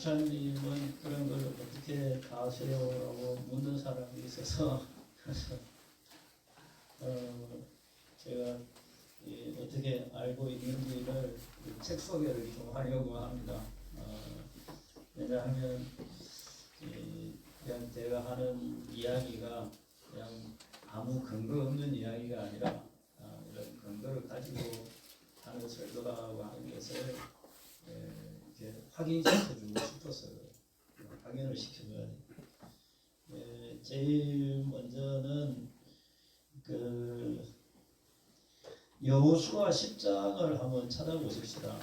목사님은 그런 걸 어떻게 다 아세요라고 묻는 사람이 있어서 그래서 제가 어떻게 알고 있는지를 책 소개를 좀 하려고 합니다. 왜냐하면 그냥 제가 하는 이야기가 그냥 아무 근거 없는 이야기가 아니라 이런 근거를 가지고 하는 설교라고 하는 것을 이렇게 확인시켜주고 싶어서 확인을 시켜줘야 돼요. 제일 먼저는 그 여호수아 10장을 한번 찾아보십시다.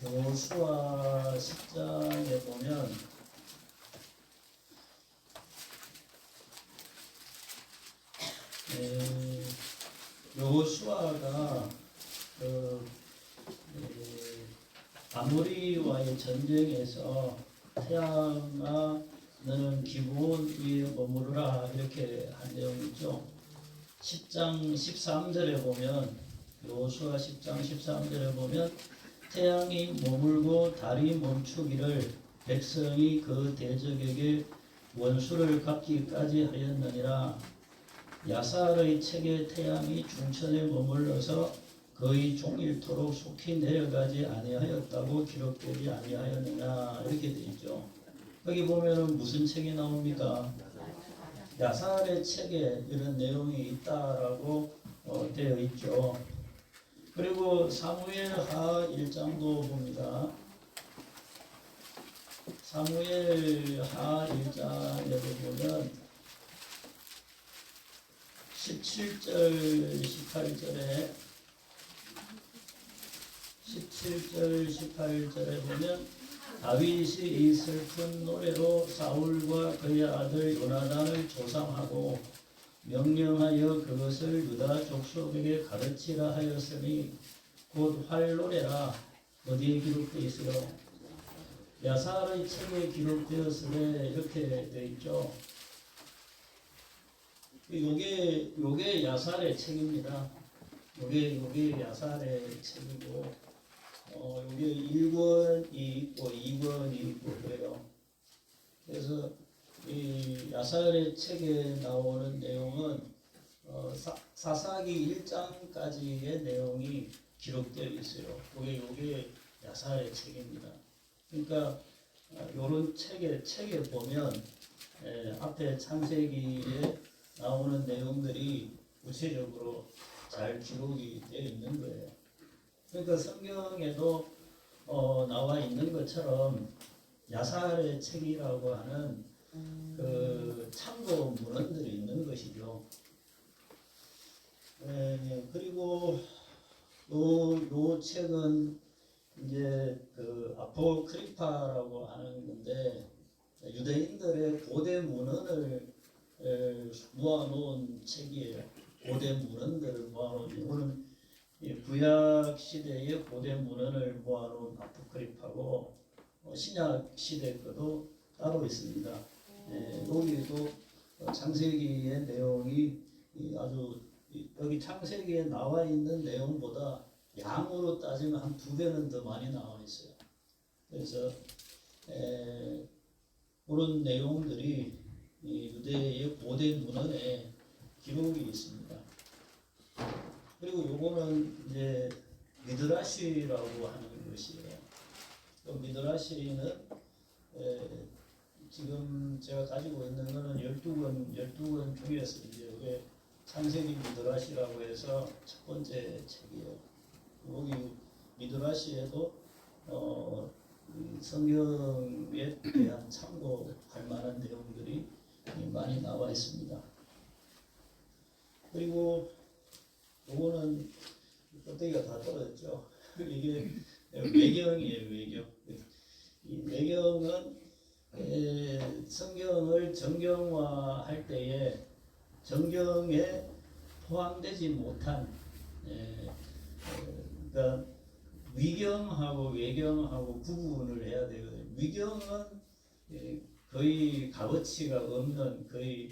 여호수아 10장에 보면 여호수아가 아모리와의 전쟁에서 태양아 너는 기브온 위에 머무르라 이렇게 한 내용이 있죠. 10장 13절에 보면 여호수아 10장 13절에 보면 태양이 머물고 달이 멈추기를 백성이 그 대적에게 원수를 갚기까지 하였느니라. 야살의 책에 태양이 중천에 머물러서 거의 종일토록 속히 내려가지 아니하였다고 기록되지 아니하였느냐 이렇게 되어 있죠. 여기 보면은 무슨 책이 나옵니까? 야살의 책에 이런 내용이 있다라고 되어 있죠. 그리고 사무엘하 1장도 봅니다. 사무엘하 1장에도 보면 17절 18절에 18절에 보면 다윗이 이 슬픈 노래로 사울과 그의 아들 요나단을 조상하고 명령하여 그것을 유다 족속에게 가르치라 하였으니 곧 활노래라. 어디에 기록되어 있어요? 야살의 책에 기록되었으되 이렇게 되어 있죠. 요게 야살의 책입니다. 요게 야살의 책이고 요게 1권이 있고 2권이 있고 그래요. 그래서 이 야살의 책에 나오는 내용은 사사기 1장까지의 내용이 기록되어 있어요. 요게 야살의 책입니다. 그러니까 요런 책에 보면 앞에 창세기에 나오는 내용들이 구체적으로 잘 기록이 되어 있는 거예요. 그러니까 성경에도 나와 있는 것처럼 야살의 책이라고 하는 그 참고 문헌들이 있는 것이죠. 그리고 요 책은 이제 그 아포크리파라고 하는 건데 유대인들의 고대 문헌을 모아놓은 책이에요. 고대 문헌들을 모아놓은 이거는 구약 시대의 고대 문헌을 모아놓은 아포크리파고 신약 시대 것도 따로 있습니다. 여기도 창세기의 내용이 아주 여기 창세기에 나와 있는 내용보다 양으로 따지면 한 2배는 더 많이 나와 있어요. 그래서 그런 내용들이 유대의 고대 문헌에 기록이 있습니다. 그리고 요거는 이제 미드라시라고 하는 것이에요. 미드라시는 지금 제가 가지고 있는 거는 12권 중에서 이제 이게 창세기 미드라시라고 해서 첫 번째 책이에요. 여기 미드라시에도 성경에 대한 참고할 만한 내용들이 많이 나와 있습니다. 그리고 요거는 껍데기가 다 떨어졌죠. 이게 외경이에요, 외경. 이 외경은 성경을 정경화할 때에 정경에 포함되지 못한 그러니까 위경하고 외경하고 구분을 해야 되거든요. 위경은 거의 값어치가 없는 거의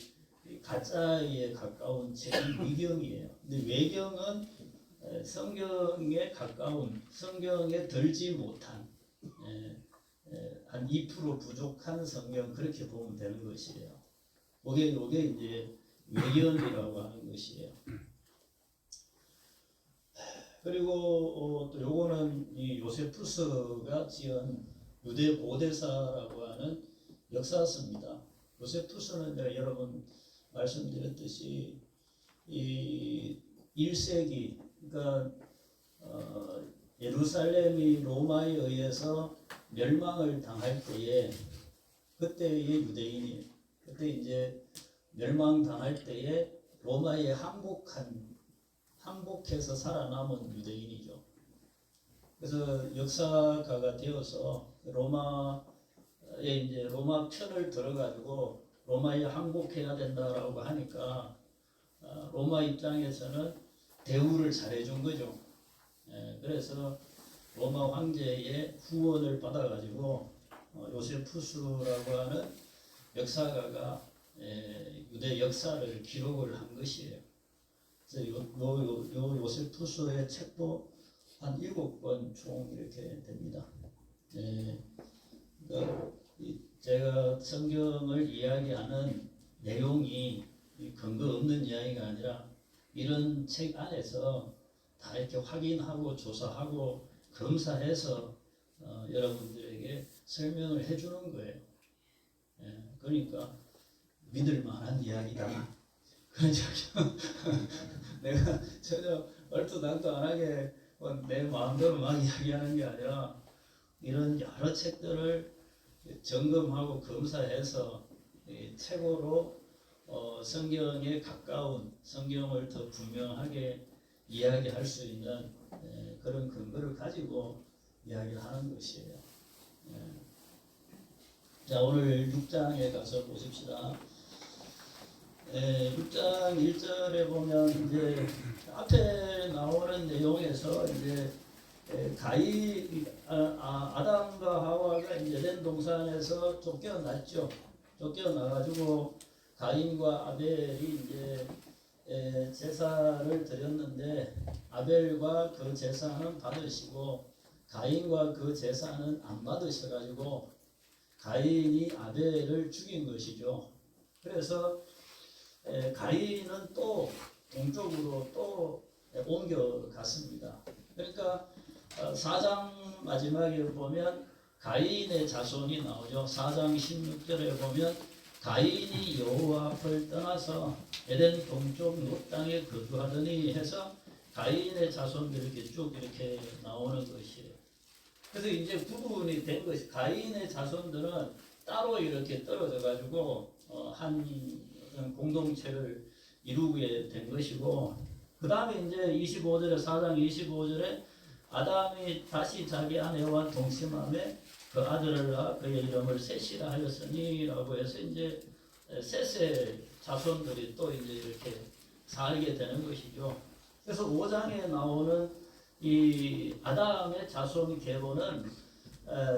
가짜에 가까운 책이 위경이에요. 근데 외경은 성경에 가까운 성경에 들지 못한 한 2% 부족한 성경 그렇게 보면 되는 것이에요. 요게 이제 외연이라고 하는 것이에요. 그리고 또 요거는 이 요세푸스가 지은 유대 고대사라고 하는 역사서입니다. 요세푸스는 제가 여러분 말씀드렸듯이 이 1세기 그러니까 예루살렘이 로마에 의해서 멸망을 당할 때에 그때의 유대인이 그때 이제 멸망당할 때에 로마에 항복해서 살아남은 유대인이죠. 그래서 역사가가 되어서 로마에 이제 로마 편을 들어가지고 로마에 항복해야 된다라고 하니까 로마 입장에서는 대우를 잘해준 거죠. 그래서 로마 황제의 후원을 받아가지고 요세푸스라고 하는 역사가가 유대 역사를 기록을 한 것이에요. 그래서 요 요세푸스의 책도 한 7권 총 이렇게 됩니다. 그러니까 제가 성경을 이야기하는 내용이 근거 없는 이야기가 아니라 이런 책 안에서 다 이렇게 확인하고 조사하고 검사해서 여러분들에게 설명을 해주는 거예요. 그러니까 믿을 만한 이야기다. 그러니까 내가 전혀 얼토당토 안 하게 내 마음대로 막 이야기하는 게 아니라 이런 여러 책들을 점검하고 검사해서 최고로 성경에 가까운 성경을 더 분명하게 이야기할 수 있는 그런 근거를 가지고 이야기를 하는 것이에요. 자, 오늘 6장에 가서 보십시다. 6장 1절에 보면 이제 앞에 나오는 내용에서 이제 아담과 하와가 이제 에덴 동산에서 쫓겨났죠. 쫓겨나가지고 가인과 아벨이 이제 제사를 드렸는데 아벨과 그 제사는 받으시고 가인과 그 제사는 안 받으셔가지고 가인이 아벨을 죽인 것이죠. 그래서 가인은 또 동쪽으로 또 옮겨갔습니다. 그러니까 4장 마지막에 보면 가인의 자손이 나오죠. 4장 16절에 보면 가인이 여호와 앞을 떠나서 에덴 동쪽 롯 땅에 거주하더니 해서 가인의 자손들이 이렇게 쭉 이렇게 나오는 것이에요. 그래서 이제 구분이 된 것이 가인의 자손들은 따로 이렇게 떨어져 가지고 한 공동체를 이루게 된 것이고, 그 다음에 이제 25절에 4장 25절에 아담이 다시 자기 아내와 동침함에 그 아들을 낳아 그의 이름을 셋이라 하였으니라고 해서 이제 셋의 자손들이 또 이제 이렇게 살게 되는 것이죠. 그래서 5장에 나오는 이 아담의 자손 계보는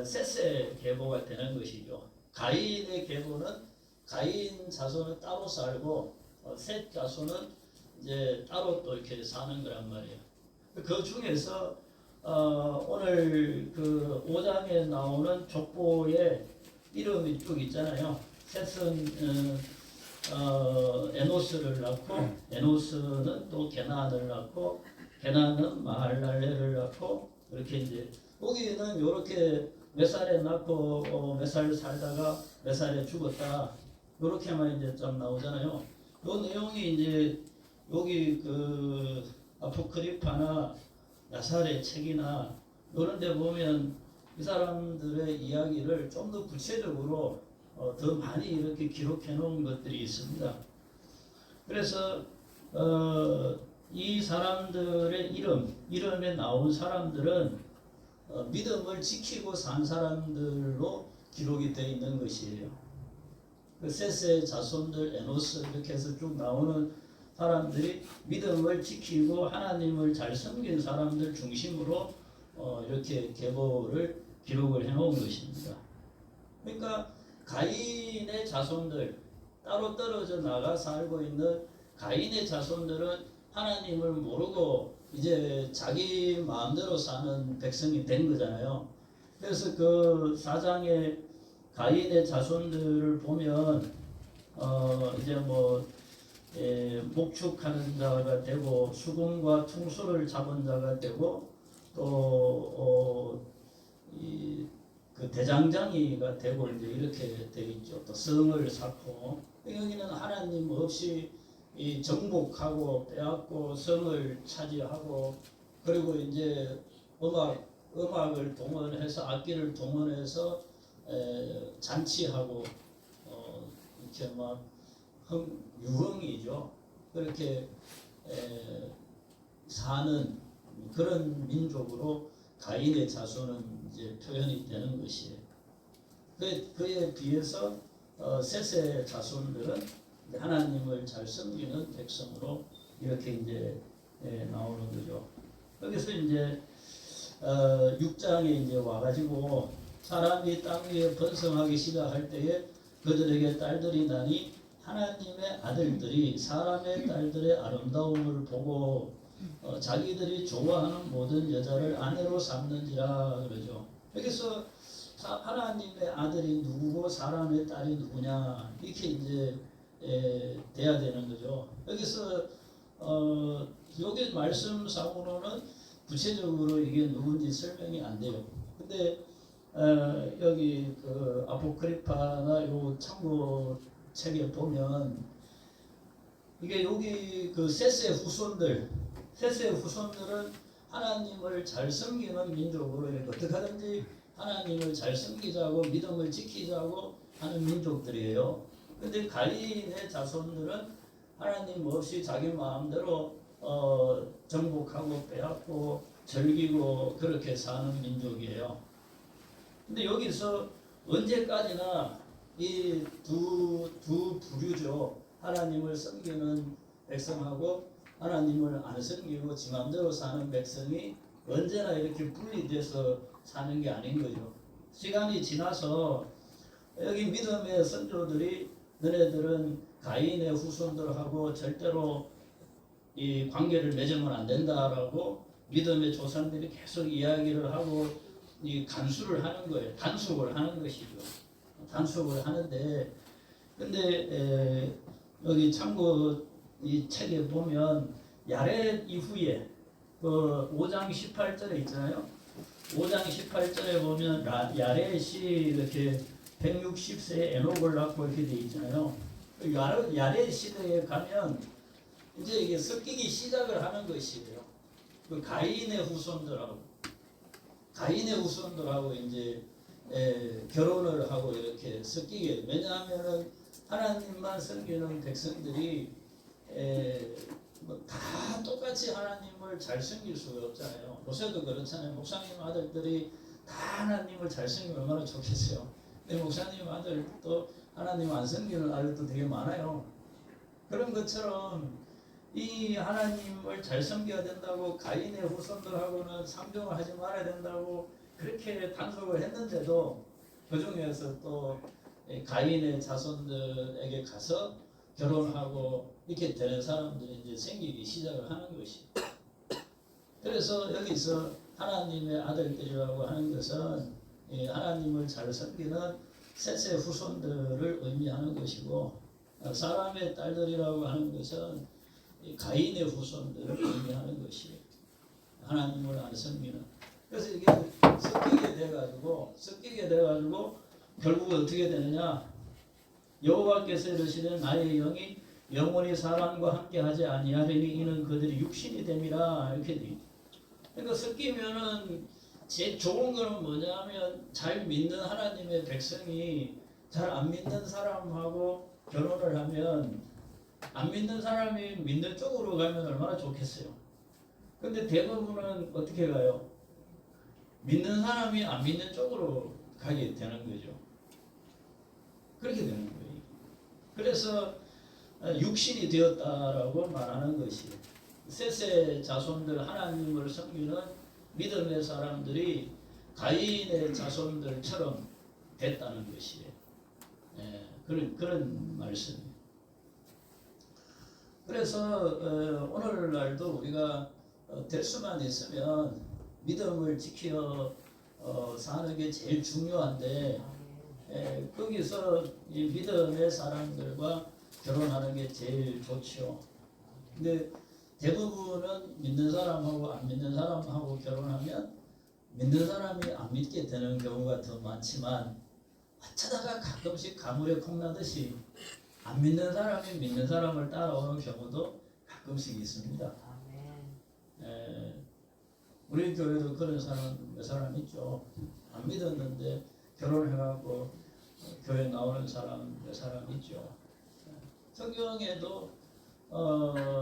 셋의 계보가 되는 것이죠. 가인의 계보는 가인 자손은 따로 살고 셋 자손은 이제 따로 또 이렇게 사는 거란 말이에요. 그 중에서 오늘 그 5장에 나오는 족보의 이름이 쭉 있잖아요. 셋은 에노스를 낳고 에노스는 또 게나안을 낳고 게나안은 마할랄레를 낳고 이렇게 이제 거기는 이렇게 몇 살에 낳고 몇 살 살다가 몇 살에 죽었다 이렇게만 이제 좀 나오잖아요. 이 내용이 이제 여기 그 아포크리파나 야살의 책이나 이런 데 보면 이 사람들의 이야기를 좀 더 구체적으로 더 많이 이렇게 기록해 놓은 것들이 있습니다. 그래서 이 사람들의 이름에 나온 사람들은 믿음을 지키고 산 사람들로 기록이 되어 있는 것이에요. 그 셋의 자손들 에노스 이렇게 해서 쭉 나오는 사람들이 믿음을 지키고 하나님을 잘 섬긴 사람들 중심으로 이렇게 계보를 기록을 해놓은 것입니다. 그러니까 가인의 자손들 따로 떨어져 나가 살고 있는 가인의 자손들은 하나님을 모르고 이제 자기 마음대로 사는 백성이 된 거잖아요. 그래서 그 사장의 가인의 자손들을 보면 이제 뭐 목축하는 자가 되고 수금과 충수를 잡은 자가 되고 또 그 대장장이가 되고 이제 이렇게 되어 있죠. 또 성을 쌓고 여기는 하나님 없이 이 정복하고 빼앗고 성을 차지하고 그리고 이제 음악을 동원해서 악기를 동원해서 잔치하고 이렇게 막 유흥이죠. 그렇게 사는 그런 민족으로 가인의 자손은 이제 표현이 되는 것이에요. 그에 비해서 셋의 자손들은 하나님을 잘 섬기는 백성으로 이렇게 이제 나오는 거죠. 여기서 이제 6장에 이제 와가지고 사람이 땅 위에 번성하기 시작할 때에 그들에게 딸들이 나니 하나님의 아들들이 사람의 딸들의 아름다움을 보고 자기들이 좋아하는 모든 여자를 아내로 삼는지라 그러죠. 여기서 하나님의 아들이 누구고 사람의 딸이 누구냐 이렇게 이제 돼야 되는 거죠. 여기서 여기 말씀상으로는 구체적으로 이게 누군지 설명이 안 돼요. 근데 여기 그 아포크리파나 요 참고 책에 보면 이게 여기 그 셋의 후손들은 하나님을 잘 섬기는 민족으로 어떻게 하든지 하나님을 잘 섬기자고 믿음을 지키자고 하는 민족들이에요. 근데 가인의 자손들은 하나님 없이 자기 마음대로 정복하고 빼앗고 즐기고 그렇게 사는 민족이에요. 근데 여기서 언제까지나 이 두 부류죠. 하나님을 섬기는 백성하고 하나님을 안 섬기고 지 맘대로 사는 백성이 언제나 이렇게 분리돼서 사는 게 아닌 거죠. 시간이 지나서 여기 믿음의 선조들이 너네들은 가인의 후손들하고 절대로 이 관계를 맺으면 안 된다라고 믿음의 조상들이 계속 이야기를 하고 이 간수를 하는 거예요. 단속을 하는 것이죠. 단속을 하는데 근데 여기 참고 이 책에 보면 야렛 이후에 그 5장 18절에 있잖아요. 5장 18절에 보면 야렛이 이렇게 160세에 에녹을 낳고 이렇게 돼 있잖아요. 야렛 시대에 가면 이제 이게 섞이기 시작을 하는 것이에요. 그 가인의 후손들하고 이제 결혼을 하고 이렇게 섞이게. 왜냐하면은 하나님만 섬기는 백성들이 다 똑같이 하나님을 잘 섬길 수가 없잖아요. 요새도 그렇잖아요. 목사님 아들들이 다 하나님을 잘 섬기면 얼마나 좋겠어요. 근데 목사님 아들도 하나님 안 섬기는 아들도 되게 많아요. 그런 것처럼 이 하나님을 잘 섬겨야 된다고 가인의 후손들하고는 상종을 하지 말아야 된다고 그렇게 단속을 했는데도 그 중에서 또 가인의 자손들에게 가서 결혼하고 이렇게 되는 사람들이 이제 생기기 시작을 하는 것이. 그래서 여기서 하나님의 아들들이라고 하는 것은 하나님을 잘 섬기는 셋의 후손들을 의미하는 것이고, 사람의 딸들이라고 하는 것은 가인의 후손들을 의미하는 것이 하나님을 안 섬기는. 그래서 이게 섞이게 돼가지고 결국 어떻게 되느냐? 여호와께서 이르시되 나의 영이 영원히 사람과 함께하지 아니하리니 이는 그들이 육신이 됨이라 이렇게 돼. 그러니까 섞이면은 제일 좋은 거는 뭐냐면 잘 믿는 하나님의 백성이 잘 안 믿는 사람하고 결혼을 하면 안 믿는 사람이 믿는 쪽으로 가면 얼마나 좋겠어요. 근데 대부분은 어떻게 가요? 믿는 사람이 안 믿는 쪽으로 가게 되는 거죠. 그렇게 되는 거예요. 그래서 육신이 되었다라고 말하는 것이 셋의 자손들 하나님을 섬기는 믿음의 사람들이 가인의 자손들처럼 됐다는 것이에요. 그런 말씀이에요. 그래서 오늘날도 우리가 될 수만 있으면 믿음을 지켜 사는 게 제일 중요한데 거기서 이 믿음의 사람들과 결혼하는 게 제일 좋죠. 근데 대부분은 믿는 사람하고 안 믿는 사람하고 결혼하면 믿는 사람이 안 믿게 되는 경우가 더 많지만 어쩌다가 가끔씩 가물에 콩나듯이 안 믿는 사람이 믿는 사람을 따라오는 경우도 가끔씩 있습니다. 우리 교회도 그런 사람 몇 사람 있죠. 안 믿었는데 결혼해갖고 교회 나오는 사람 몇 사람 있죠. 성경에도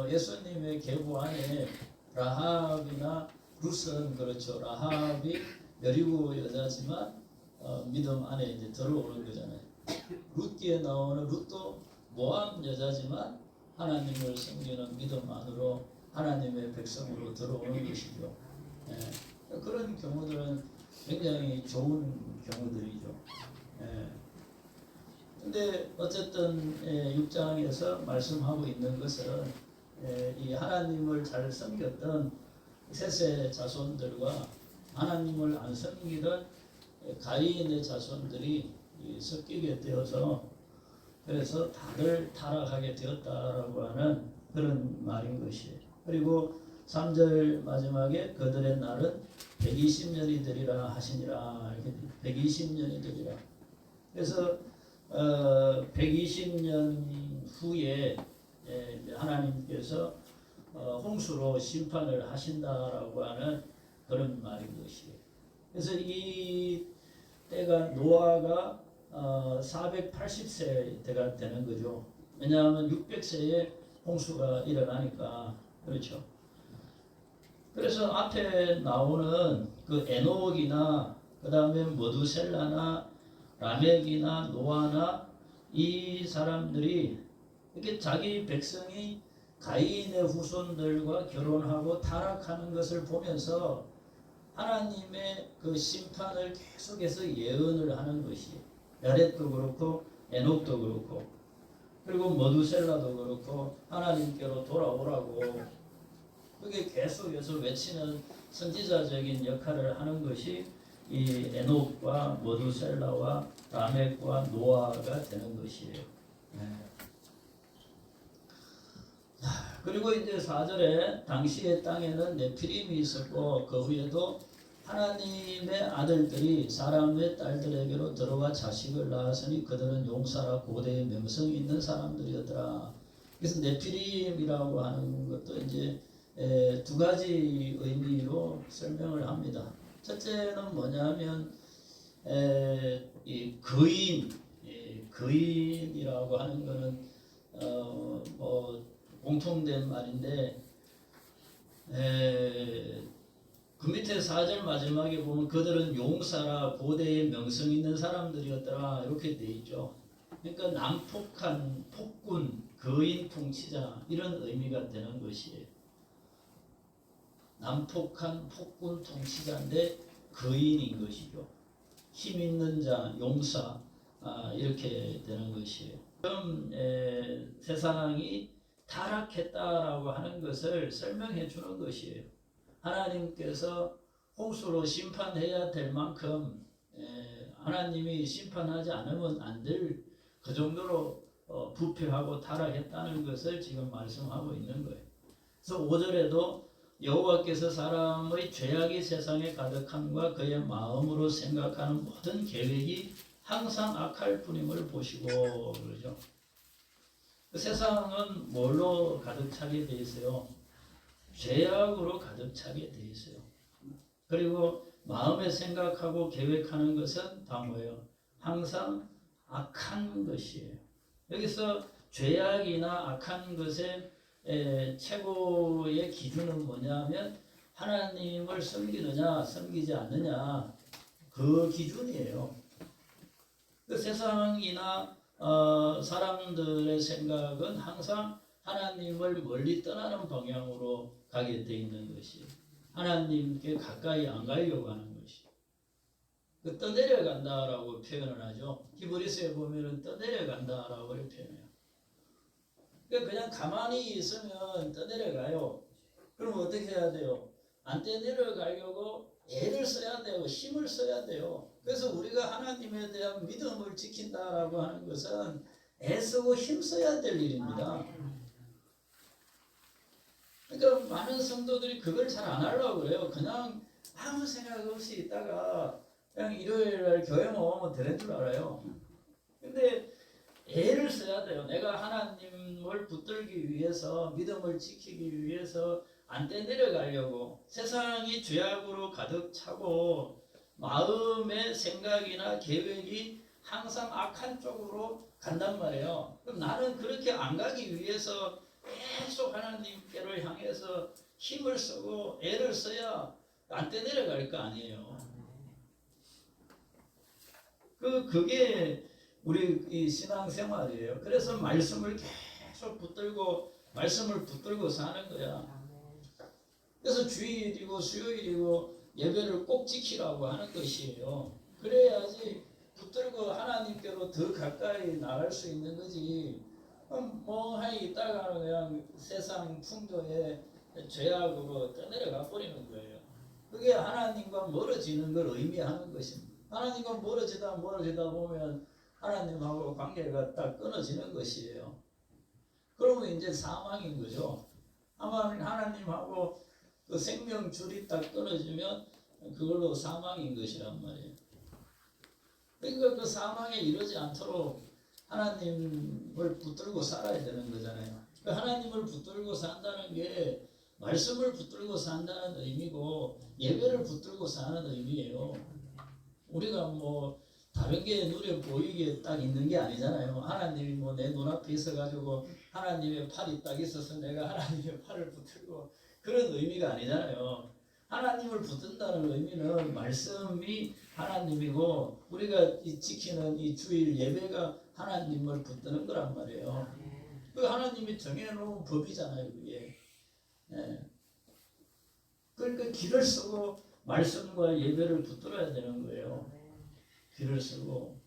예수님의 계보 안에 라합이나 룻은 그렇죠. 라합이 여리고 여자지만 믿음 안에 이제 들어오는 거잖아요. 룻기에 나오는 룻도 모함 여자지만 하나님을 섬기는 믿음 안으로 하나님의 백성으로 들어오는 것이죠. 그런 경우들은 굉장히 좋은 경우들이죠. 근데 어쨌든 6장에서 말씀하고 있는 것은 이 하나님을 잘 섬겼던 셋의 자손들과 하나님을 안 섬기던 가인의 자손들이 섞이게 되어서 그래서 다들 타락하게 되었다라고 하는 그런 말인 것이에요. 그리고 3절 마지막에 그들의 날은 120년이 되리라 하시니라. 120년이 되리라. 그래서 120년 후에 하나님께서 홍수로 심판을 하신다라고 하는 그런 말인 것이에요. 그래서 이 때가 노아가 480세 때가 되는 거죠. 왜냐하면 600세에 홍수가 일어나니까. 그렇죠. 그래서 앞에 나오는 그 에녹이나 그 다음에 머두셀라나 라멕이나 노아나 이 사람들이 이렇게 자기 백성이 가인의 후손들과 결혼하고 타락하는 것을 보면서 하나님의 그 심판을 계속해서 예언을 하는 것이 야렛도 그렇고 에녹도 그렇고 그리고 머두셀라도 그렇고 하나님께로 돌아오라고 그게 계속해서 외치는 선지자적인 역할을 하는 것이 이 에녹과 머두셀라와 라멕과 노아가 되는 것이에요. 그리고 이제 4절에 당시의 땅에는 네피림이 있었고 그 후에도 하나님의 아들들이 사람의 딸들에게로 들어와 자식을 낳았으니 그들은 용사라 고대의 명성이 있는 사람들이었더라. 그래서 네피림이라고 하는 것도 이제 두 가지 의미로 설명을 합니다. 첫째는 뭐냐면 이 거인이라고 하는 거는 뭐 공통된 말인데 그 밑에 4절 마지막에 보면 그들은 용사라 고대의 명성 있는 사람들이었더라 이렇게 돼 있죠. 그러니까 난폭한 폭군, 거인 통치자 이런 의미가 되는 것이에요. 난폭한 폭군 통치자인데 거인인 것이죠. 힘 있는 자, 용사 이렇게 되는 것이에요. 지금 세상이 타락했다라고 하는 것을 설명해 주는 것이에요. 하나님께서 홍수로 심판해야 될 만큼 하나님이 심판하지 않으면 안 될 그 정도로 부패하고 타락했다는 것을 지금 말씀하고 있는 거예요. 그래서 5절에도 여호와께서 사람의 죄악이 세상에 가득함과 그의 마음으로 생각하는 모든 계획이 항상 악할 뿐임을 보시고 그러죠. 그 세상은 뭘로 가득 차게 돼 있어요? 죄악으로 가득 차게 돼 있어요. 그리고 마음에 생각하고 계획하는 것은 다 뭐예요? 항상 악한 것이에요. 여기서 죄악이나 악한 것의 최고의 기준은 뭐냐면 하나님을 섬기느냐 섬기지 않느냐 그 기준이에요. 그 세상이나 사람들의 생각은 항상 하나님을 멀리 떠나는 방향으로 가게 돼 있는 것이 하나님께 가까이 안 가려고 하는 것이 그 떠내려간다라고 표현을 하죠. 히브리서에 보면은 떠내려간다라고 표현해요. 그냥 가만히 있으면 떠내려가요. 그럼 어떻게 해야 돼요? 안 떠내려가려고 애를 써야 되고 힘을 써야 돼요. 그래서 우리가 하나님에 대한 믿음을 지킨다라고 하는 것은 애쓰고 힘써야 될 일입니다. 그러니까 많은 성도들이 그걸 잘 안 하려고 그래요. 그냥 아무 생각 없이 있다가 그냥 일요일날 교회만 오면 되는 줄 알아요. 근데 애를 써야 돼요. 내가 하나님을 붙들기 위해서, 믿음을 지키기 위해서 안떼 내려가려고 세상이 죄악으로 가득 차고 마음의 생각이나 계획이 항상 악한 쪽으로 간단 말이에요. 그럼 나는 그렇게 안 가기 위해서 계속 하나님께로 향해서 힘을 쓰고 애를 써야 안떼 내려갈 거 아니에요. 그게 우리 이 신앙생활이에요. 그래서 말씀을 계속 말씀을 붙들고 사는 거야. 그래서 주일이고 수요일이고 예배를 꼭 지키라고 하는 것이에요. 그래야지 붙들고 하나님께로 더 가까이 나갈 수 있는 거지. 멍하니 있다가 그냥 세상 풍조에 죄악으로 떠내려가 버리는 거예요. 그게 하나님과 멀어지는 걸 의미하는 것입니다. 하나님과 멀어지다 보면 하나님하고 관계가 딱 끊어지는 것이에요. 그러면 이제 사망인 거죠. 아마 하나님하고 그 생명줄이 딱 끊어지면 그걸로 사망인 것이란 말이에요. 그러니까 그 사망에 이르지 않도록 하나님을 붙들고 살아야 되는 거잖아요. 그 하나님을 붙들고 산다는 게 말씀을 붙들고 산다는 의미고 예배를 붙들고 사는 의미예요. 우리가 뭐 다른 게 눈에 보이게 딱 있는 게 아니잖아요. 하나님이 뭐 내 눈앞에 있어가지고 하나님의 팔이 딱 있어서 내가 하나님의 팔을 붙들고 그런 의미가 아니잖아요. 하나님을 붙든다는 의미는 말씀이 하나님이고 우리가 지키는 이 주일 예배가 하나님을 붙드는 거란 말이에요. 그 하나님이 정해놓은 법이잖아요, 그게. 예. 그러니까 길을 쓰고 말씀과 예배를 붙들어야 되는 거예요. 길을 쓰고.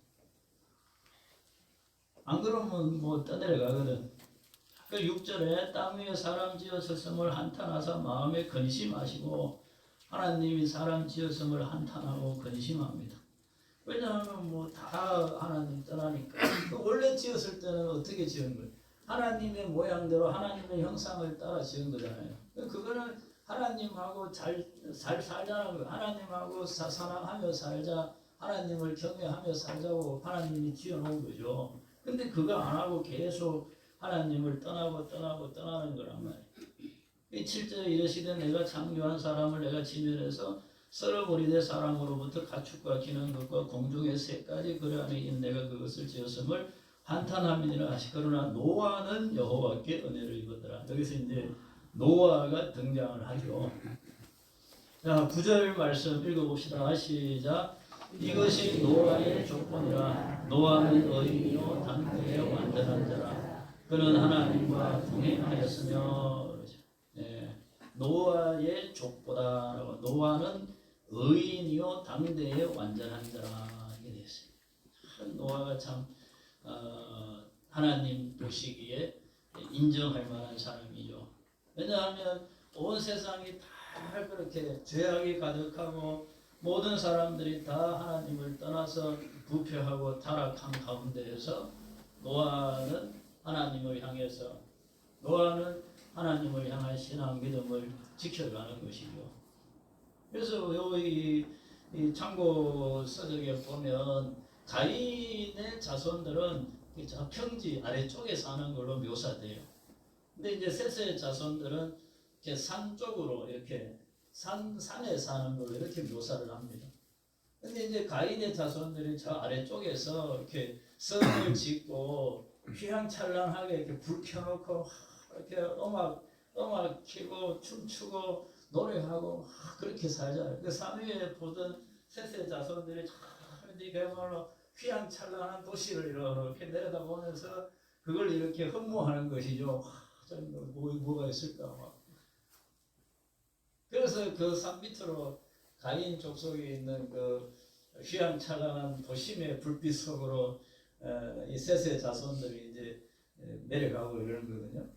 안 그러면 뭐 떠내려가거든. 그 6절에 땅 위에 사람 지었음을 한탄하사 마음에 근심하시고 하나님이 사람 지었음을 한탄하고 근심합니다. 왜냐하면 뭐 다 하나님 떠나니까. 원래 지었을 때는 어떻게 지은 거예요? 하나님의 모양대로 하나님의 형상을 따라 지은 거잖아요. 그거는 하나님하고 잘 살자는 거예요. 하나님하고 사랑하며 살자, 하나님을 경외하며 살자고 하나님이 지어놓은 거죠. 근데 그거 안 하고 계속 하나님을 떠나는 거란 말이에요. 7절에 이르시되 내가 창조한 사람을 내가 지면에서 썰어버리되 사람으로부터 가축과 기는 것과 공중의 새까지 그 안에 있는 내가 그것을 지었음을 한탄함이니라 하시. 그러나 노아는 여호와께 은혜를 입었더라. 여기서 이제 노아가 등장을 하죠. 자, 9절 말씀 읽어봅시다. 시작. 이것이 노아의 조건이라. 노아는 의인이요 단때에 완전한 자라. 그는 하나님과 동행하였으며. 네. 노아의 족보다. 노아는 의인이요 당대에 완전한 자라. 이렇게 되었어요. 노아가 참 하나님 보시기에 인정할 만한 사람이죠. 왜냐하면 온 세상이 다 그렇게 죄악이 가득하고 모든 사람들이 다 하나님을 떠나서 부패하고 타락한 가운데에서 노아는 하나님을 향해서 노아는 하나님을 향한 신앙 믿음을 지켜가는 것이죠. 그래서 여기 이 창고 서적에 보면 가인의 자손들은 저 평지 아래쪽에 사는 걸로 묘사돼요. 근데 이제 셋의 자손들은 이렇게 산 쪽으로 이렇게 산에 사는 걸로 이렇게 묘사를 합니다. 근데 이제 가인의 자손들이 저 아래쪽에서 이렇게 성을 짓고 휘황찬란하게 이렇게 불 켜놓고 이렇게 음악 켜고 춤추고 노래하고 그렇게 살잖아요. 그 산 위에 보던 셋의 자손들이 그야말로 휘황찬란한 도시를 이렇게 내려다보면서 그걸 이렇게 흠모하는 것이죠. 뭐가 있을까 막. 그래서 그 산 밑으로 가인 족속에 있는 그 휘황찬란한 도심의 불빛 속으로 이 셋의 자손들이 이제 내려가고 이러는 거거든요.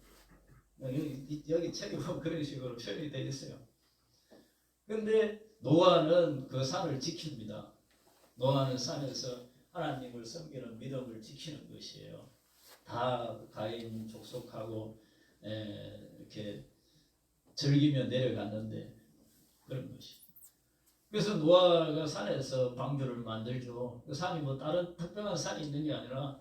여기 책에 보면 그런 식으로 표현이 되어 있어요. 근데 노아는 그 산을 지킵니다. 노아는 산에서 하나님을 섬기는 믿음을 지키는 것이에요. 다 가인 족속하고 이렇게 즐기며 내려갔는데 그런 것이. 그래서 노아가 산에서 방주를 만들죠. 그 산이 뭐 다른 특별한 산이 있는 게 아니라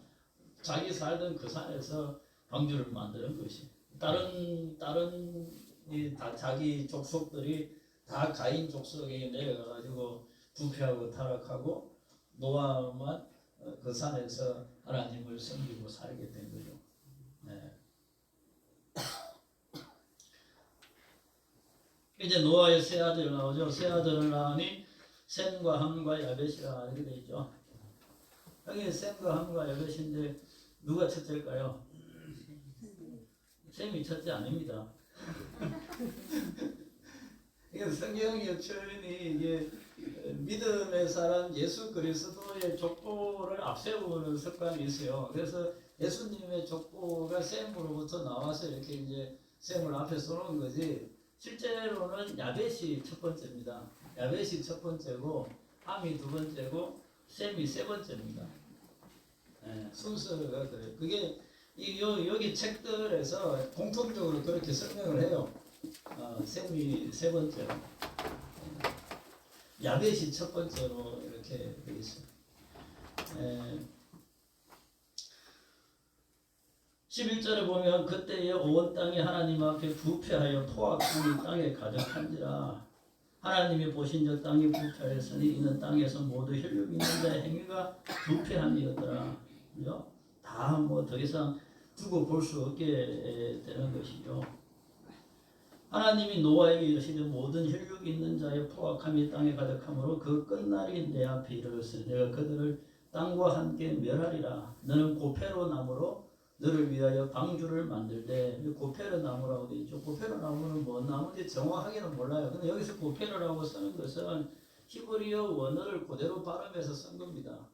자기 살던 그 산에서 방주를 만드는 것이. 다른 다 자기 족속들이 다 가인 족속에 내려가가지고 부패하고 타락하고 노아만 그 산에서 하나님을 섬기고 살게 된 거죠. 네. 이제 노아의 세 아들 나오죠. 세 아들을 낳으니 셈과 함과 야벳이라 하게 되죠. 여기 셈과 함과 야벳인데 누가 첫째일까요? 셈이 첫째 아닙니다. 이게 성경의 표현이 이게 믿음의 사람 예수 그리스도의 족보를 앞세우는 습관이 있어요. 그래서 예수님의 족보가 셈으로부터 나와서 이렇게 이제 셈을 앞에 써놓은 거지. 실제로는 야벳이 첫 번째입니다. 야벳이 첫 번째고 함이 두 번째고 셈이 세 번째입니다. 네, 순서가 그래요. 그게 여기 책들에서 공통적으로 그렇게 설명을 해요. 셈이 세 번째로, 야벳이 첫 번째로 이렇게 되어 있어요. 11절에 보면 그때에 온 땅이 하나님 앞에 부패하여 포악함이 땅에 가득한지라. 하나님이 보신 저 땅이 부패하였으니 이는 땅에서 모두 혈육이 있는 자의 행위가 부패함이었더라. 그죠? 다 뭐 더 이상 두고 볼 수 없게 되는 것이죠. 하나님이 노아에게 이르시되 모든 혈육이 있는 자의 포악함이 땅에 가득하므로 그 끝날이 내 앞에 이르렀으니 내가 그들을 땅과 함께 멸하리라. 너는 고페로 나무로 너를 위하여 방주를 만들되, 고페로 나무라고 되어 있죠. 고페로 나무는 뭐 나무인지 정확하게는 몰라요. 근데 여기서 고페로라고 쓰는 것은 히브리어 원어를 그대로 발음해서 쓴 겁니다.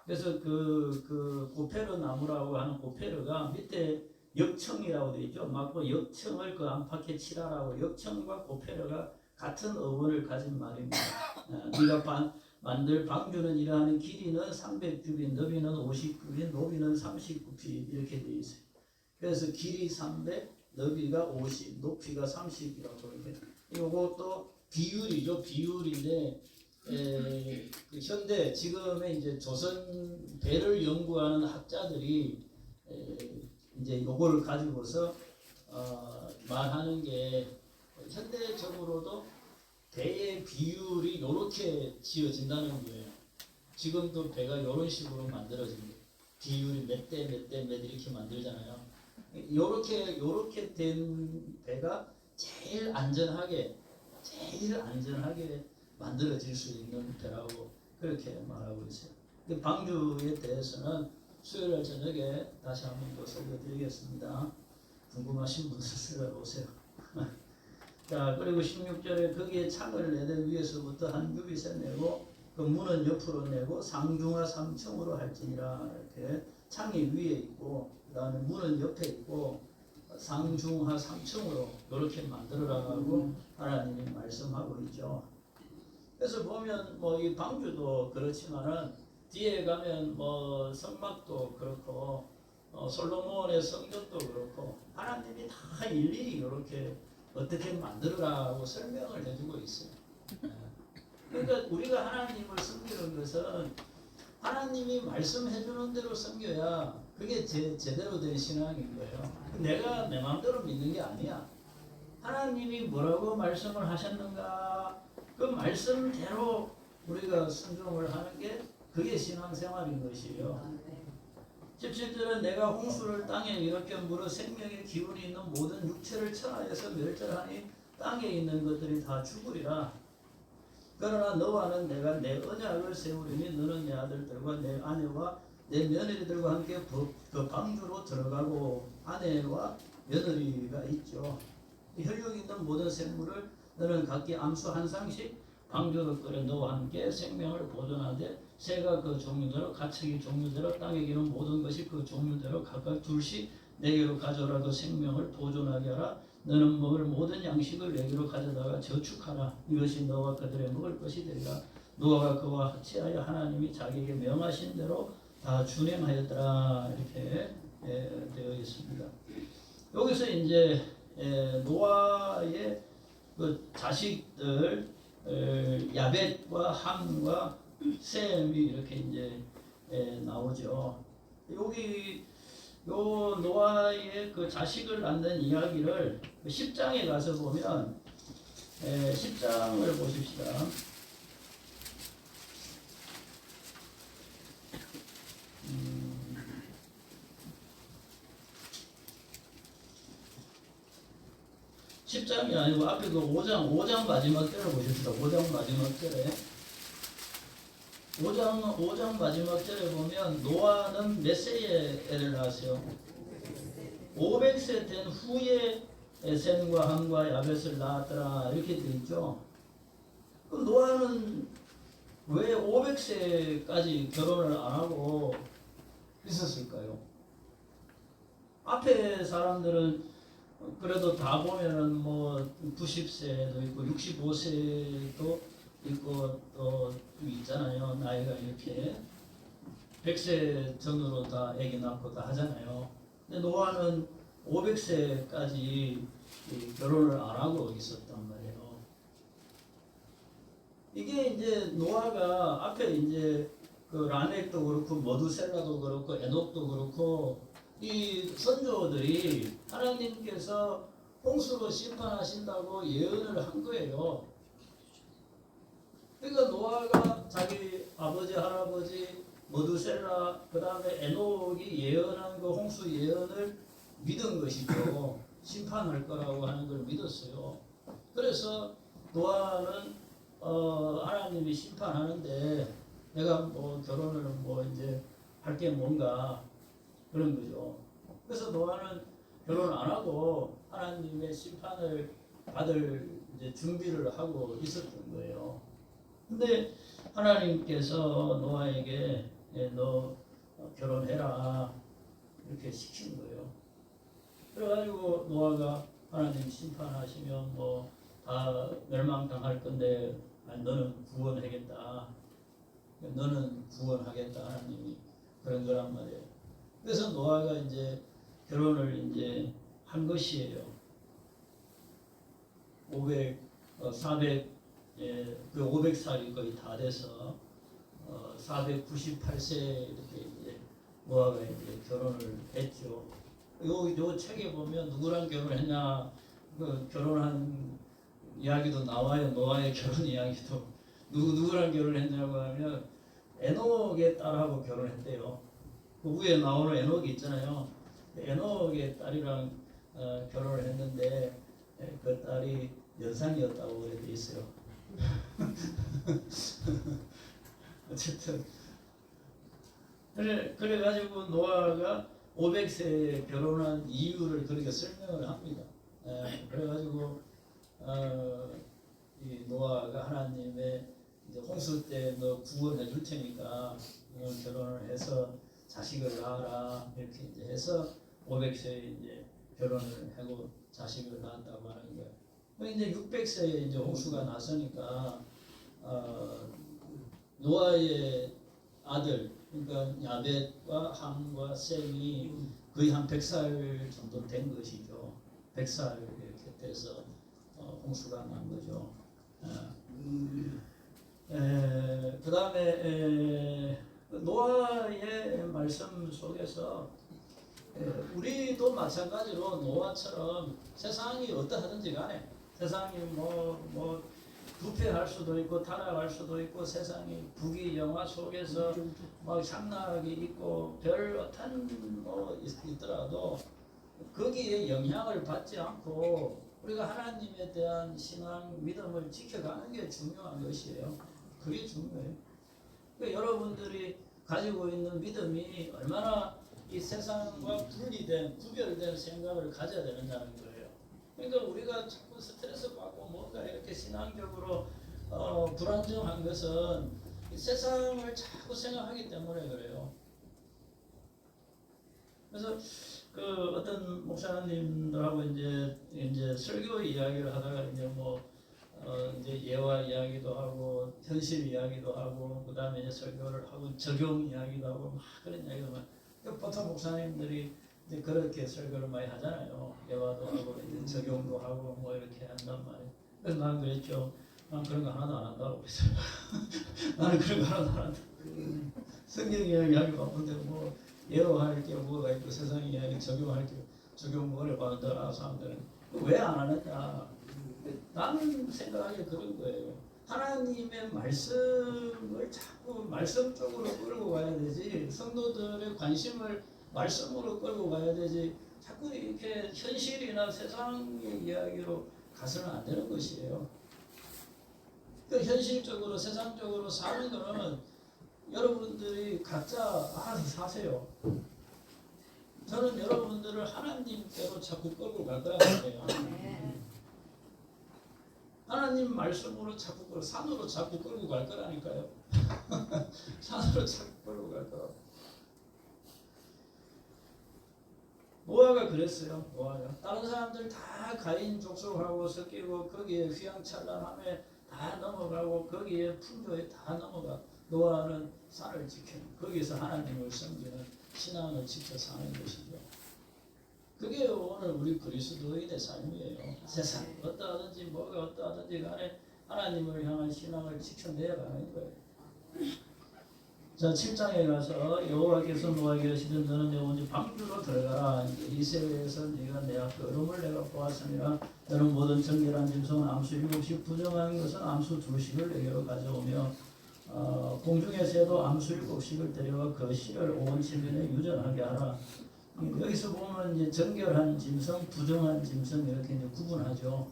그래서 그 고페로 나무라고 하는 고페로가 밑에 역청이라고 되어 있죠. 맞고 역청을 그 안팎에 칠하라고. 역청과 고페로가 같은 어원을 가진 말입니다. 네가 만들 방주는 이러하는 길이는 300규빗, 너비는 50규빗, 높이는 39규빗 이렇게 되어 있어요. 그래서 길이 300, 너비가 50, 높이가 30이라고 이렇게. 이것도 비율이죠. 비율인데 그 현대 지금의 이제 조선 배를 연구하는 학자들이 이제 이걸 가지고서 말하는 게 현대적으로도 배의 비율이 이렇게 지어진다는 거예요. 지금도 배가 이런 식으로 만들어집니다. 비율이 몇 대 몇 대 몇 이렇게 만들잖아요. 요렇게 된 배가 제일 안전하게 만들어질 수 있는 배라고 그렇게 말하고 있어요. 방주에 대해서는 수요일 저녁에 다시 한번 더 설명드리겠습니다. 궁금하신 분들 들어오세요. 자, 그리고 16절에 거기에 창을 내되 위에서부터 한 규빗을 내고 그 문은 옆으로 내고 상중하 3층으로 할지니라. 이렇게 창이 위에 있고 그 다음에 문은 옆에 있고 상중하 3층으로 이렇게 만들어라고 하나님이 말씀하고 있죠. 그래서 보면 뭐 이 방주도 그렇지만은 뒤에 가면 뭐 성막도 그렇고 솔로몬의 성전도 그렇고 하나님이 다 일일이 이렇게 어떻게 만들어라고 설명을 해주고 있어요. 그러니까 우리가 하나님을 섬기는 것은 하나님이 말씀해주는 대로 섬겨야 그게 제대로 된 신앙인 거예요. 내가 내 마음대로 믿는 게 아니야. 하나님이 뭐라고 말씀을 하셨는가 그 말씀대로 우리가 순종을 하는 게 그게 신앙생활인 것이에요. 17절은 내가 홍수를 땅에 일으켜 물어 생명의 기운이 있는 모든 육체를 천하에서 멸절하니 땅에 있는 것들이 다 죽으리라. 그러나 너와는 내가 내 언약을 세우리니 너는 내 아들들과 내 아내와 내 며느리들과 함께 그 방주로 들어가고 아내와 며느리가 있죠. 혈육 있는 모든 생물을 너는 각기 암수 한 쌍씩 방주를 끓여 너와 함께 생명을 보존하되 새가 그 종류대로 가축이 종류대로 땅에 기는 모든 것이 그 종류대로 각각 둘씩 내게로 가져오라. 그 생명을 보존하게 하라. 너는 먹을 모든 양식을 내게로 가져다가 저축하라. 이것이 너와 그들의 먹을 것이 되리라. 노아가 그와 합치하여 하나님이 자기에게 명하신 대로 다 준행하였더라. 이렇게 되어 있습니다. 여기서 이제 노아의 그 자식들 야벳과 함과 셈이 이렇게 이제 나오죠. 여기 요 노아의 그 자식을 낳는 이야기를 10장에 가서 보면 10장을 보십시다. 10장이 아니고 앞에 그 5장 마지막 절을 보십시다. 5장 마지막 절에 5장 마지막 절에 보면 노아는 몇 세에 애를 낳았어요? 500세 된 후에 셈과 함과 야벳을 낳았더라. 이렇게 되어 있죠. 그럼 노아는 왜 500세까지 결혼을 안 하고 있었을까요? 앞에 사람들은 그래도 다 보면은 뭐 90세도 있고 65세도 있고 또 있잖아요. 나이가 이렇게 100세 전후로 다 아기 낳고 다 하잖아요. 근데 노아는 500세까지 결혼을 안 하고 있었단 말이에요. 이게 이제 노아가 앞에 이제 그 라멕도 그렇고 머두셀라도 그렇고 에녹도 그렇고 이 선조들이 하나님께서 홍수로 심판하신다고 예언을 한 거예요. 그러니까 노아가 자기 아버지 할아버지 머두셀라 그 다음에 에녹이 예언한 그 홍수 예언을 믿은 것이죠. 심판할 거라고 하는 걸 믿었어요. 그래서 노아는 하나님이 심판하는데 내가 뭐 결혼을 뭐 이제 할 게 뭔가 그런 거죠. 그래서 노아는 결혼 안 하고 하나님의 심판을 받을 이제 준비를 하고 있었던 거예요. 근데 하나님께서 노아에게 너 결혼해라 이렇게 시킨 거예요. 그래가지고 노아가 하나님 심판하시면 뭐 다 멸망당할 건데 아니, 너는 구원하겠다. 너는 구원하겠다 하나님이 그런 거란 말이에요. 그래서 노아가 이제 결혼을 이제 한 것이에요. 500살이 거의 다 돼서 498세 이렇게 이제 노아가 이제 결혼을 했죠. 요 책에 보면 누구랑 결혼했냐 그 결혼한 이야기도 나와요. 노아의 결혼 이야기도 누구랑 결혼했냐고 하면 에녹의 딸하고 결혼했대요. 그 위에 나오는 에녹이 있잖아요. 에녹의 딸이랑 결혼을 했는데 그 딸이 연상이었다고 돼 있어요. 어쨌든 그래가지고 노아가 500세에 결혼한 이유를 그렇게 설명을 합니다. 그래가지고 이 노아가 하나님의 이제 홍수 때 너 구원해 줄 테니까 결혼을 해서 자식을 낳아라 이렇게 이제 해서 500세에 이제 결혼을 하고 자식을 낳았다고 하는 거예요. 이제 600세에 이제 홍수가 나서니까 노아의 아들 그러니까 야벳과 함과 셈이 거의 한 100살 정도 된 것이죠. 100살 이렇게 돼서 홍수가 난 거죠. 그 다음에 노아의 말씀 속에서 우리도 마찬가지로 노아처럼 세상이 어떠하든지 간에 세상이 뭐 부패할 수도 있고 타락할 수도 있고 세상이 부귀영화 속에서 막 장락이 있고 별 어떤 뭐 있더라도 거기에 영향을 받지 않고 우리가 하나님에 대한 신앙 믿음을 지켜가는 게 중요한 것이에요. 그게 중요해요. 그러니까 여러분들이 가지고 있는 믿음이 얼마나 이 세상과 분리된 구별된 생각을 가져야 되느냐는 거예요. 그러니까 우리가 자꾸 스트레스 받고 뭔가 이렇게 신앙적으로 불안정한 것은 이 세상을 자꾸 생각하기 때문에 그래요. 그래서 그 어떤 목사님들하고 이제 설교 이야기를 하다가 이제 뭐 이제 예화 이야기도 하고 현실 이야기도 하고 그다음에 이제 설교를 하고 적용 이야기도 하고 막 그런 이야기도 막 보통 목사님들이 이제 그렇게 설교를 많이 하잖아요. 예화도 하고 이제 적용도 하고 뭐 이렇게 한단 말이에요. 그래서 나는 그랬죠. 난 그런 거 하나도 안 한다고 그랬어요. 나는 그런 거 하나도 안 한다. 성경 이야기하기 바쁜데 뭐 예화할 게 뭐가 있고 세상 이야기 적용할 게 적용 뭐를 받는다 사람들은 왜 안 하느냐. 나는 생각하기에 그런 거예요. 하나님의 말씀을 자꾸 말씀 쪽으로 끌고 가야 되지 성도들의 관심을 말씀으로 끌고 가야 되지 자꾸 이렇게 현실이나 세상의 이야기로 가서는 안 되는 것이에요. 그 현실적으로 세상적으로 사는 거는 여러분들이 각자 알아서 사세요. 저는 여러분들을 하나님께로 자꾸 끌고 갈 거란 말이에요. 하나님 말씀으로 자꾸 산으로 자꾸 끌고 갈 거라니까요. 산으로 자꾸 끌고 갈 거라고. 노아가 그랬어요. 노아가 다른 사람들 다 가인 족속하고 섞이고 거기에 휘황찬란함에 다 넘어가고 거기에 풍조에 다 넘어가. 노아는 산을 지키는 거기서 하나님을 섬기는 신앙을 지켜 사는 것이죠. 그게 오늘 우리 그리스도인의 삶이에요. 세상 어떠하든지 뭐가 어떠하든지 간에 하나님을 향한 신앙을 지켜내가는 거예요. 자 7장에 가서 여호와께서 노아에게 이르시되 너는 내 온 집 방주로 들어가라. 이새에서 네가 내 앞에 얼음을 내가 보았으니라. 너는 모든 정결한 짐승은 암수 7씩 부정한 것은 암수 2씩을 내게로 가져오며 공중의 새도 암수 7씩을 데려와 그 씨를 온 세면에 유전하게 하라. 여기서 보면 이제 정결한 짐승, 부정한 짐승 이렇게 이제 구분하죠.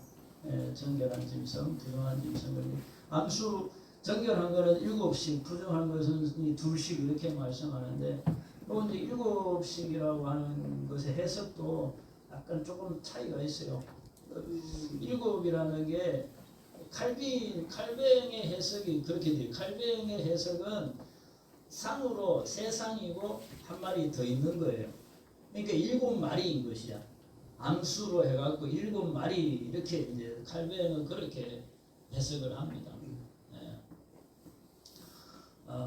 정결한 짐승, 부정한 짐승. 암수 정결한 거는 7씩, 부정한 것은 2씩 이렇게 말씀하는데, 또 이제 7씩이라고 하는 것의 해석도 약간 조금 차이가 있어요. 7이라는 게 칼뱅의 해석이 그렇게 돼요. 칼뱅의 해석은 상으로 세 상이고 한 마리 더 있는 거예요. 그러니까 7마리인 것이야. 암수로 해갖고 7마리 이렇게 이제 칼뱅은 그렇게 해석을 합니다.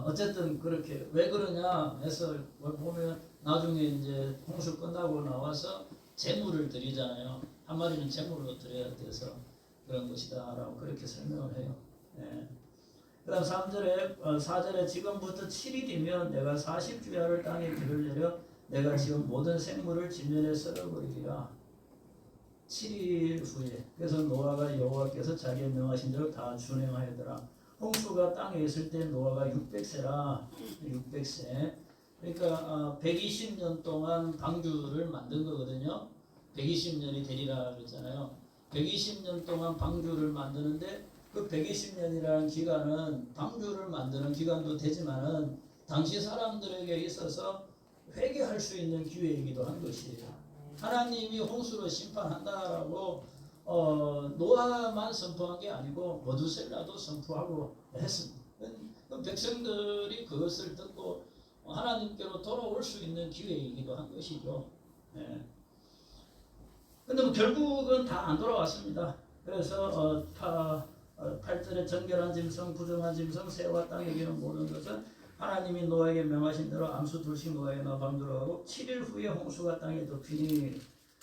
어쨌든 그렇게 왜 그러냐 해서 보면 나중에 이제 홍수 끝나고 나와서 제물을 드리잖아요. 한 마리는 제물로 드려야 돼서 그런 것이다라고 그렇게 설명을 해요. 그 다음 4절에 지금부터 7일이면 내가 40주야를 땅에 비를 내려 내가 지금 모든 생물을 진면에 썰어버리리라. 7일 후에 그래서 노아가 여호와께서 자기의 명하신 대로 다 준행하였더라. 홍수가 땅에 있을 때 노아가 600세라 600세 그러니까 120년 동안 방주를 만든 거거든요. 120년이 되리라 그랬잖아요. 120년 동안 방주를 만드는데 그 120년이라는 기간은 방주를 만드는 기간도 되지만은 당시 사람들에게 있어서 회개할 수 있는 기회이기도 한 것이에요. 하나님이 홍수로 심판한다라고 노아만 선포한 게 아니고 모두셀라도 선포하고 했습니다. 그 백성들이 그것을 듣고 하나님께로 돌아올 수 있는 기회이기도 한 것이죠. 근데 뭐 결국은 다 안 돌아왔습니다. 그래서 8절에 정결한 짐승, 부정한 짐승, 새와 땅에 기는 모든 것은 하나님이 노아에게 명하신 대로 암수 2씩 노아에 넣어 방주로 가고 7일 후에 홍수가 땅에 덮이니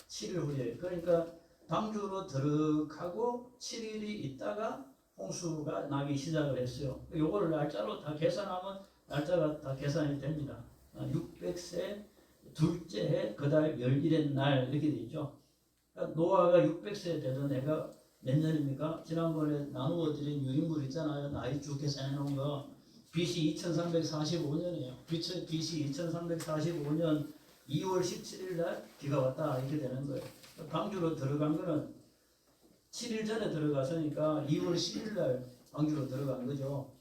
7일 후에 그러니까 방주로 들어가고 7일이 있다가 홍수가 나기 시작을 했어요. 요걸 날짜로 다 계산하면 날짜가 다 계산이 됩니다. 600세 둘째 해 그달 11의 날 이렇게 돼 있죠. 그러니까 노아가 600세 되던 애가 몇 년입니까? 지난번에 나누어 드린 유인물 있잖아요. 나이 쭉 계산해 놓은 거. BC 2345년이에요. BC 2345년 2월 17일 날 비가 왔다 이렇게 되는 거예요. 방주로 들어간 거는 7일 전에 들어갔으니까 2월 10일 날 방주로 들어간 거죠.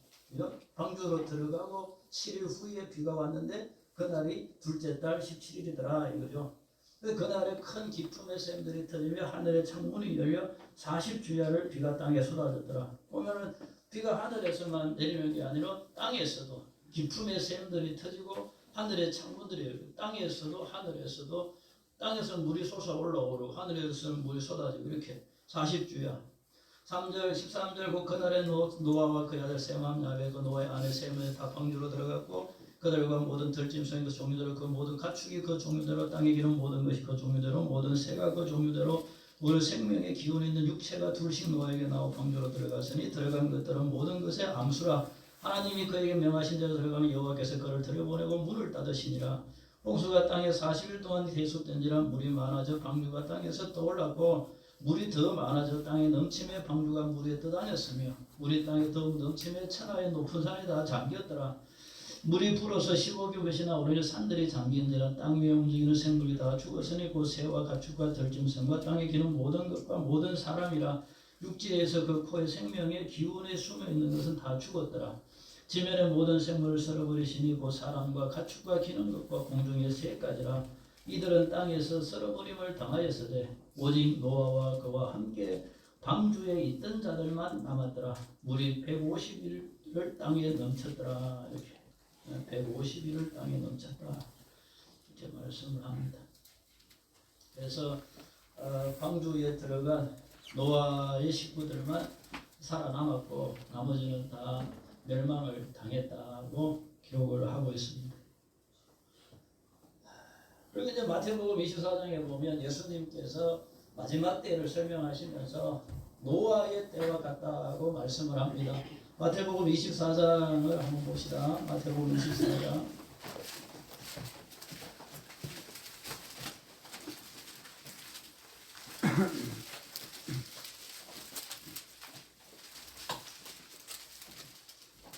방주로 들어가고 7일 후에 비가 왔는데 그날이 둘째 달 17일이더라 이거죠. 그날에 큰 기품의 샘들이 터지며 하늘의 창문이 열려 40주야를 비가 땅에 쏟아졌더라. 보면은 비가 하늘에서만 내리는 게 아니라 땅에서도 기품의 샘들이 터지고 하늘의 창문들이 열려 땅에서도 하늘에서도 땅에서 물이 솟아 올라오고 하늘에서 물이 쏟아지고 이렇게 40주야. 3절 13절 곧 그날에 노아와 그의 아들 셈과 야벳 그 노아의 아내 셈의 다 방주로 들어갔고 그들과 모든 들짐승 그 종류대로 그 모든 가축이 그 종류대로 땅에 기는 모든 것이 그 종류대로 모든 새가 그 종류대로 우리 생명의 기운 있는 육체가 둘씩 노아에게 나오 방주로 들어갔으니 들어간 것들은 모든 것의 암수라. 하나님이 그에게 명하신 대로 들어가면 여호와께서 그를 들여보내고 물을 따르시니라. 홍수가 땅에 40일 동안 계속된지라 물이 많아져 방주가 땅에서 떠올랐고 물이 더 많아져 땅에 넘침에 방주가 물에 떠다녔으며 물이 땅에 더욱 넘침에 천하의 높은 산이 다 잠겼더라. 물이 불어서 15규빗이나 오르니 산들이 잠긴지라. 땅 위에 움직이는 생물이 다 죽었으니 곧 새와 가축과 들짐승과 땅에 기는 모든 것과 모든 사람이라. 육지에서 그 코에 생명의 기운에 숨어있는 것은 다 죽었더라. 지면의 모든 생물을 썰어버리시니 곧 사람과 가축과 기는 것과 공중의 새까지라. 이들은 땅에서 썰어버림을 당하였으되 오직 노아와 그와 함께 방주에 있던 자들만 남았더라. 물이 150일을 땅에 넘쳤더라. 이렇게 150일을 땅에 넘쳤다. 이렇게 말씀을 합니다. 그래서 방주에 들어간 노아의 식구들만 살아남았고 나머지는 다 멸망을 당했다고 기록을 하고 있습니다. 그리고 이제 마태복음 24장에 보면 예수님께서 마지막 때를 설명하시면서 노아의 때와 같다고 말씀을 합니다. 마태복음 24장을 한번 봅시다. 마태복음 24장.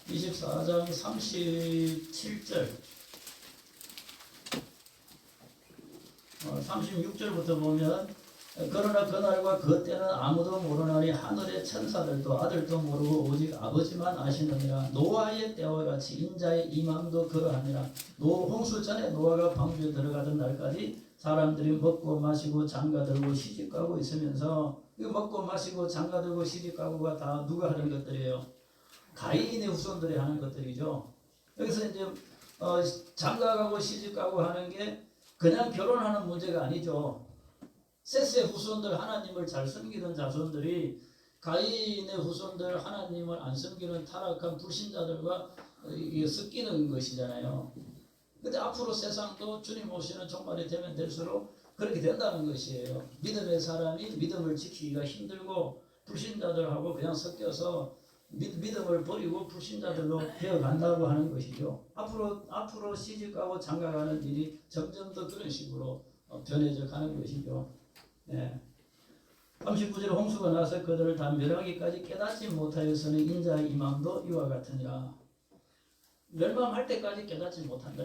(24장) 37절 36절부터 보면 그러나 그날과 그 때는 아무도 모르나니 하늘의 천사들도 아들도 모르고 오직 아버지만 아시느니라. 노아의 때와 같이 인자의 임함도 그러하니라. 홍수 전에 노아가 방주에 들어가던 날까지 사람들이 먹고 마시고 장가들고 시집가고 있으면서 이 먹고 마시고 장가들고 시집가고가 다 누가 하는 것들이에요? 가인의 후손들이 하는 것들이죠. 여기서 이제 장가가고 시집가고 하는 게 그냥 결혼하는 문제가 아니죠. 셋의 후손들 하나님을 잘 섬기던 자손들이 가인의 후손들 하나님을 안 섬기는 타락한 불신자들과 섞이는 것이잖아요. 근데 앞으로 세상도 주님 오시는 종말이 되면 될수록 그렇게 된다는 것이에요. 믿음의 사람이 믿음을 지키기가 힘들고 불신자들하고 그냥 섞여서 믿음을 버리고 불신자들로 되어간다고 하는 것이죠. 앞으로 시집가고 장가가는 일이 점점 더 그런 식으로 변해져 가는 것이죠. 네. 39절 홍수가 나서 그들을 다 멸하기까지 깨닫지 못하였으니 인자의 임함도 이와 같으니라. 멸망할 때까지 깨닫지 못한다.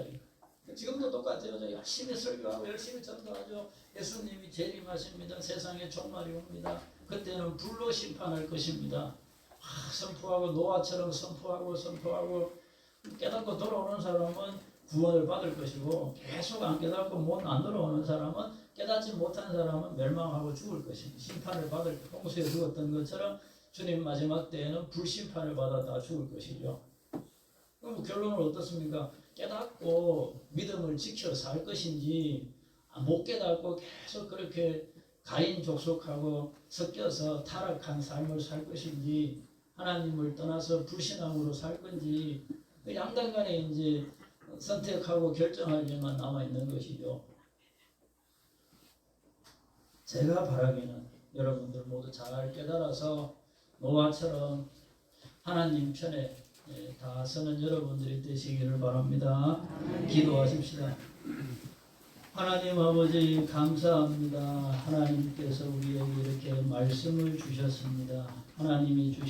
지금도 똑같아요. 열심히 설교하고 열심히 전도하죠. 예수님이 재림하십니다. 세상에 종말이 옵니다. 그때는 불로 심판할 것입니다. 선포하고 노아처럼 선포하고 깨닫고 돌아오는 사람은 구원을 받을 것이고 계속 안 깨닫고 안 돌아오는 사람은 깨닫지 못한 사람은 멸망하고 죽을 것입니다. 심판을 받을 홍수에 죽었던 것처럼 주님 마지막 때에는 불심판을 받아 다 죽을 것이죠. 그럼 결론은 어떻습니까? 깨닫고 믿음을 지켜 살 것인지 못 깨닫고 계속 그렇게 가인 족속하고 섞여서 타락한 삶을 살 것인지 하나님을 떠나서 불신앙으로 살 건지 양당 간에 이제 선택하고 결정할 일만 남아 있는 것이죠. 제가 바라기는 여러분들 모두 잘 깨달아서 노아처럼 하나님 편에 다 서는 여러분들이 되시기를 바랍니다. 기도하십시다. 하나님 아버지 감사합니다. 하나님께서 우리에게 이렇게 말씀을 주셨습니다. 하나님이 주신